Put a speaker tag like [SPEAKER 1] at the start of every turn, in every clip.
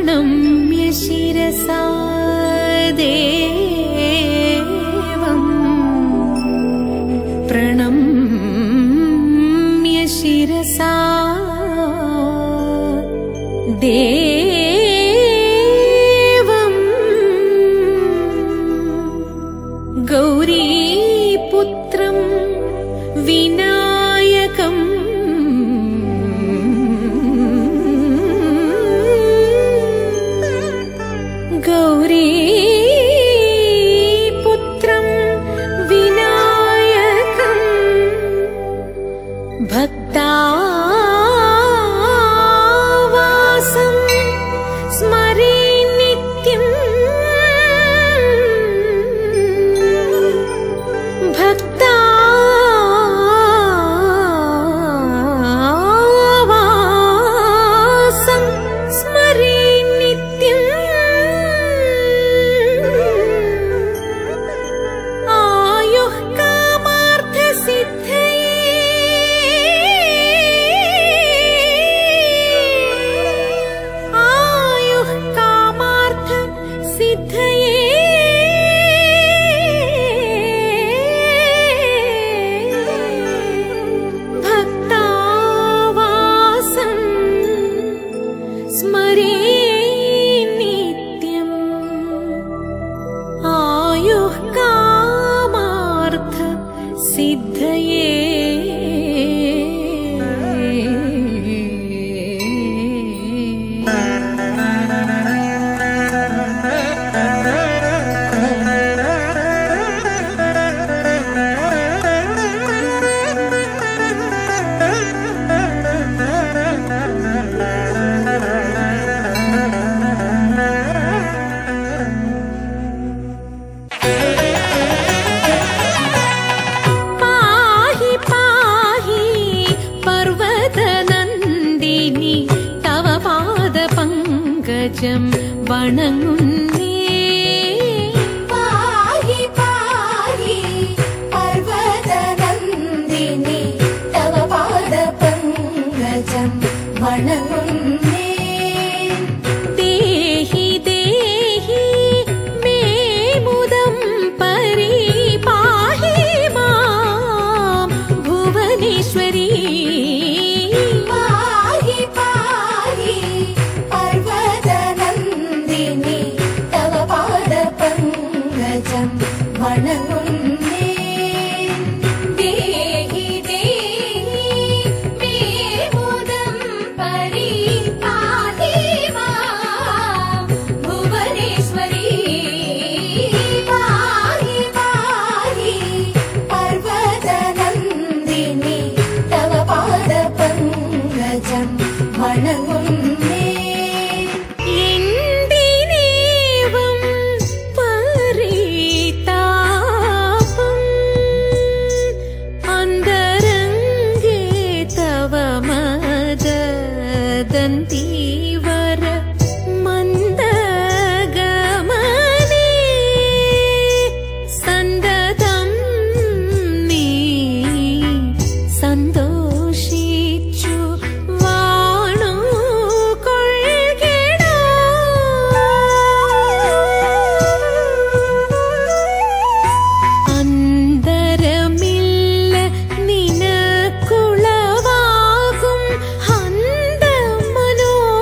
[SPEAKER 1] प्रणम्य शिरसा देवं प्रणम्य शिरसा देवं गौरीपुत्रं विनायकम् गौरीपुत्रं विनायकं भक्तावासं स्मरे नित्यं भक्तावासं स्मरे नित्यं आयुः कामार्थसिद्धये आयुः कामार्थसिद्धये भक्तावासं स्मरे नित्यम् आयुः कामार्थसिद्धये पाहि पाहि पर्वतनन्दिनि तव पादपङ्कजं वणङ्गुन्ने
[SPEAKER 2] पाहि पाहि पर्वतनन्दिनि तव पादपङ्कजं वणङ्गुन्ने
[SPEAKER 1] देहि देहि मे मुदं परिपाहि मां भुवनेश्वरी
[SPEAKER 2] पाहि पाहि पर्वतनन्दिनि तव पादपङ्कजं वणङ्गुन्ने देहि देहि मे मुदं परिपाहि मां भुवनेश्वरी पाहि पाहि पर्वतनन्दिनि तव पादपङ्कजं वणङ्गुन्ने
[SPEAKER 1] എന്തിനേവം പരിതാപം അന്തരംഗേ തവ മദദന്തീവര മന്ദഗമനേ സന്തതം നീ സന്തോഷിച്ചു വാണു കൊള്ളിട അന്തരമില്ല നിനക്കുളവാകും ഹന്ത മനോഹര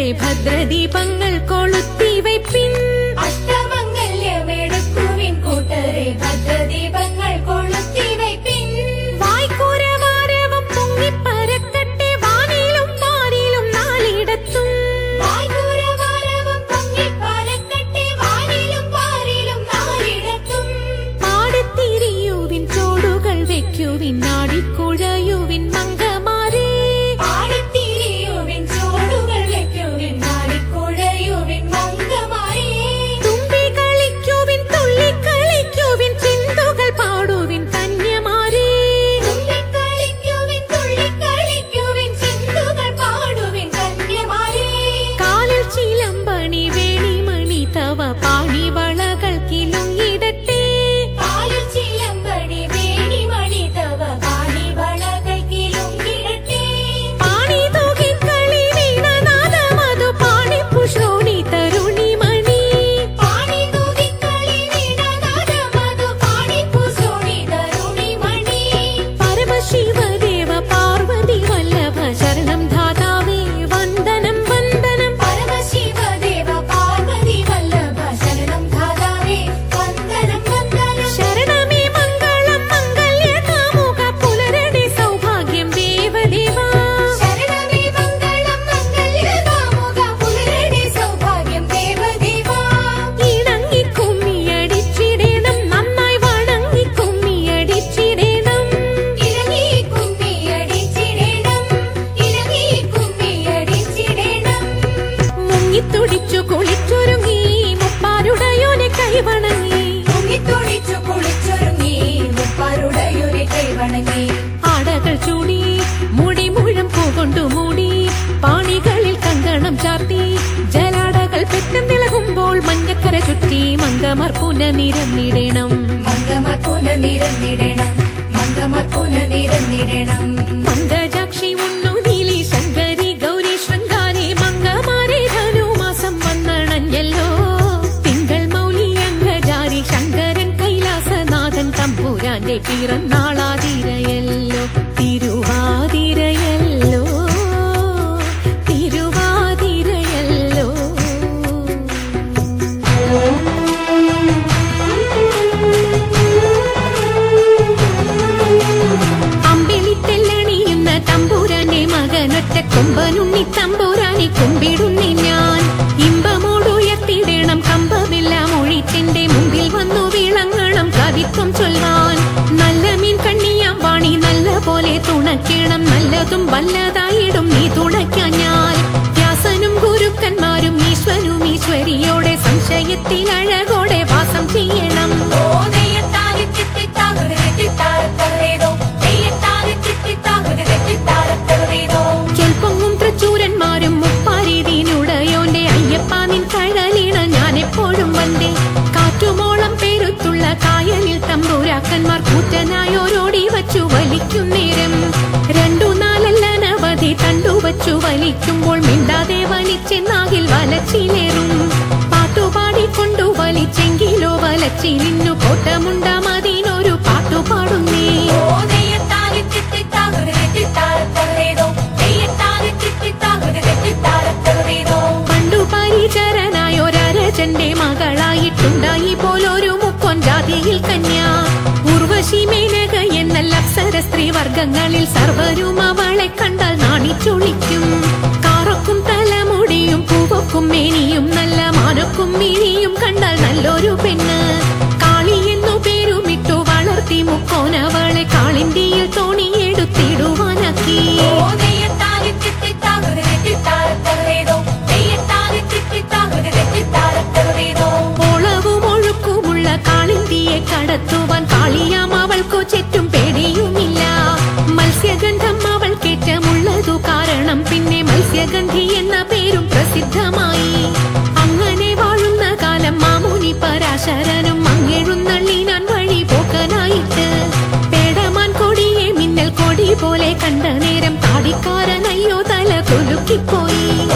[SPEAKER 1] കൂട്ടരെ ഭദ്രദീപങ്ങൾ കൊളുത്തി വയ്പ്പിൻ.
[SPEAKER 2] അഷ്ടമംഗല്യമെടുക്കുവിൻ കൂട്ടരെ ഭദ്രദീപങ്ങൾ കൊളുത്തി വയ്പ്പിൻ.
[SPEAKER 1] വായ്ക്കൂരവാരവം പൊങ്ങിപ്പരക്കട്ടെ വാനിലും പാരിലും നാലിടത്തും.
[SPEAKER 2] വായ്ക്കൂരവാരവം പൊങ്ങിപ്പരക്കട്ടെ വാനിലും പാരിലും നാലിടത്തും.
[SPEAKER 1] പാടത്തിരിയുവിൻ ചോടുകൾ വെക്കുവിൻ നാടിക്കുഴയുവിൻ മങ്കമാരേ.
[SPEAKER 2] പാടത്തിരിയുവിൻ ചോടുകൾ വെക്കുവിൻ നാടിക്കുഴയുവിൻ മങ്കമാരേ.
[SPEAKER 1] തുമ്പി കളിക്കുവിൻ തുള്ളിക്കളിക്കുവിൻ ചിന്തുകൾ പാടുവിൻ കന്യമാരേ.
[SPEAKER 2] തുള്ളിക്കളിക്കുവിൻ തുള്ളിക്കളിക്കുവിൻ ചിന്തുകൾ പാടുവിൻ കന്യമാരേ.
[SPEAKER 1] കാലിൽ ചിലമ്പണി വേണിമണി തവ പാണിവളകൾ കിലുങ്ങിടട്ടെ.
[SPEAKER 2] കാലിൽ ചിലമ്പണി വേണിമണി തവ പാണിവളകൾ കിലുങ്ങിടട്ടെ.
[SPEAKER 1] പാണി തൂകിക്കളി വീണനാദമതു പാണിപ്പുശ്രോണി തരുണിമണി.
[SPEAKER 2] പാണി തൂകിക്കളി വീണനാദമതു പാണിപ്പുശ്രോണി തരുണിമണി.
[SPEAKER 1] പരമശിവദേവ പാർവതി വല്ലഭ ശരണം ധാതാവേ വന്ദനം വന്ദനം.
[SPEAKER 2] പരമശിവദേവ പാർവതി വല്ലഭ ശരണം ധാതാവേ വന്ദനം വന്ദനം.
[SPEAKER 1] ശരണമേ മംഗളം മംഗല്യകാമുക പുലരടി സൗഭാഗ്യം ദേവദേവ.
[SPEAKER 2] ശരണമേ മംഗളം മംഗല്യകാമുക പുലരടി സൗഭാഗ്യം ദേവദേവ.
[SPEAKER 1] ഇണങ്ങി കുമ്മിയടിച്ചിടേണം നന്നായി വണങ്ങി കുമ്മിയടിച്ചിടേണം.
[SPEAKER 2] ഇറങ്ങി കുമ്മിയടിച്ചിടേണം ഇറങ്ങി കുമ്മിയടിച്ചിടേണം.
[SPEAKER 1] മുങ്ങിത്തുടിച്ചു കുളിച്ചൊരുങ്ങി മുപ്പാരുടയോനെ കൈവണങ്ങി.
[SPEAKER 2] മുങ്ങിത്തുടിച്ചു കുളിച്ചൊരുങ്ങി മുപ്പാരുടയൊരു കൈവണങ്ങി.
[SPEAKER 1] ആടകൾ ചൂടി മുടി മുഴം പൂകൊണ്ടു മൂടി പാണികളിൽ കങ്കണം ചാർത്തി ജലാടകൾ പെട്ടെന്നിളകുമ്പോൾ മഞ്ഞക്കര ചുറ്റി മങ്കമാർ പുനനിരന്നിടണം.
[SPEAKER 2] മംഗമർ പുനനിരന്നിടണം മംഗമർ പുനനിരന്നിടണം.
[SPEAKER 1] മംഗജാക്ഷി ഉണ്ണു നീലി ശങ്കരി ഗൗരി ശൃംഗാരി മംഗമാരെ ധനുമാസം വന്നണഞ്ഞല്ലോ. തിങ്കൾ മൗലി അംഗജാരി ശങ്കരൻ കൈലാസനാഥൻ തമ്പുരാന്റെ പിറന്നാളാതിരയല്ലോ തിരുവാതിരയല്ലോ തിരുവാതിരയല്ലോ. അമ്പിളിത്തെല്ലണിയുന്ന തമ്പുരാന്റെ മകനൊറ്റ കൊമ്പനുണ്ണി തമ്പുരാനെ കുമ്പിടുന്നി ഞാൻ. ഇമ്പമോടുയർത്തിടണം കമ്പമെല്ലാം ഒഴിച്ചെന്റെ മുമ്പിൽ വന്നു വിളങ്ങണം കവിത്വം ചൊൽവാൻ. നല്ല മീൻ കണ്ണിയാം വാണി നല്ല പോലെ തുണയ്ക്കണം നല്ലതും വല്ലതായിടും നീ തുണയ്ക്കാൻ ഞാൻ. വ്യാസനും ഗുരുക്കന്മാരും ഈശ്വരും ഈശ്വരിയോടെ സംശയത്തിൽ അഴകോടെ വാസം ചെയ്യണം.
[SPEAKER 2] ഓ നെയ്യത്താരി ചിത്തിത്താകുതി ചിത്തിത്താരത്തകരേതോ നെയ്യത്താരി ചിത്തിത്താകുതി ചിത്തിത്താരത്തകരേതോ.
[SPEAKER 1] ചെൽപ്പൊങ്ങും തൃച്ചൂരന്മാരും മുപ്പാരീതിനുടയോന്റെ അയ്യപ്പ നിൻ കഴലിണ ഞാൻ എപ്പോഴും വந்தേ. കാറ്റുമോളം പേരുത്തുള്ള കായലിൽ തമ്പുരാക്കന്മാർ കൂറ്റനായോരോടി വച്ചു വലിക്കും നേരം. 2-4 അനവധി തണ്ടുവച്ചു വലിക്കുമ്പോൾ മിണ്ടാതെ വലിച്ചെന്നാകിൽ വലച്ചിലേറും. പാട്ടുപാടിക്കൊണ്ടു വലിച്ചെങ്കിലോ വലച്ചിലിന്നു കോട്ടമുണ്ടാമതിനൊരു പാട്ടുപാടുന്നേ.
[SPEAKER 2] ഓ നെയ്യത്താരി ചിത്തിത്താകുതി ചിത്തിത്താരത്തകരേതോ നെയ്യത്താരി ചിത്തിത്താകുതി ചിത്തിത്താരത്തകരേതോ.
[SPEAKER 1] പണ്ടു പരിചരനായൊരരജന്റെ മകളായിട്ടുണ്ടായി പോലൊരു മുക്കൊൻ ജാതിയിൽ കന്യ. ഉർവശി മേനക എന്നല്ല അപ്സര സ്ത്രീ വർഗങ്ങളിൽ സർവരും അവളെ കണ്ടാൽ നാണിച്ചൊളിക്കും. കാറൊക്കും തലമുടിയും പൂവൊക്കും മേനിയും നല്ല മാനൊക്കും മിഴിയും കണ്ടാൽ നല്ലൊരു പെണ്ണ്. കാളി എന്നു പേരുമിട്ടു വളർത്തി മുക്കോനവളെ കാളിന്തിയിൽ തോണിയെടുത്തിടുവാനാക്കി.
[SPEAKER 2] ഓ നെയ്യത്താരി ചിത്തിത്താകുതി ചിത്തിത്താരത്തകരേതോ നെയ്യത്താരി ചിത്തിത്താകുതി ചിത്തിത്താരത്തകരേതോ.
[SPEAKER 1] ഓളവും ഒഴുക്കുമുള്ള കാളിന്തിയെ കടത്തുവാൻ കാളിയാം അവൾക്കു ചുറ്റും പേടിയുമില്ല. മത്സ്യഗന്ധം അവൾ കേറ്റമുള്ളതു കാരണം പിന്നെ മത്സ്യഗന്ധി എന്ന പേരും പ്രസിദ്ധമായി. അങ്ങനെ വാഴുന്ന കാലം മാമുനി പരാശരനും അങ്ങെഴുന്നള്ളിനാൻ വഴി പോക്കനായിട്ട്. പേടമാൻ കൊടിയെ മിന്നൽ കൊടി പോലെ കണ്ട നേരം താടിക്കാരനയ്യോ തല കുലുക്കിപ്പോയി.
[SPEAKER 2] ഓ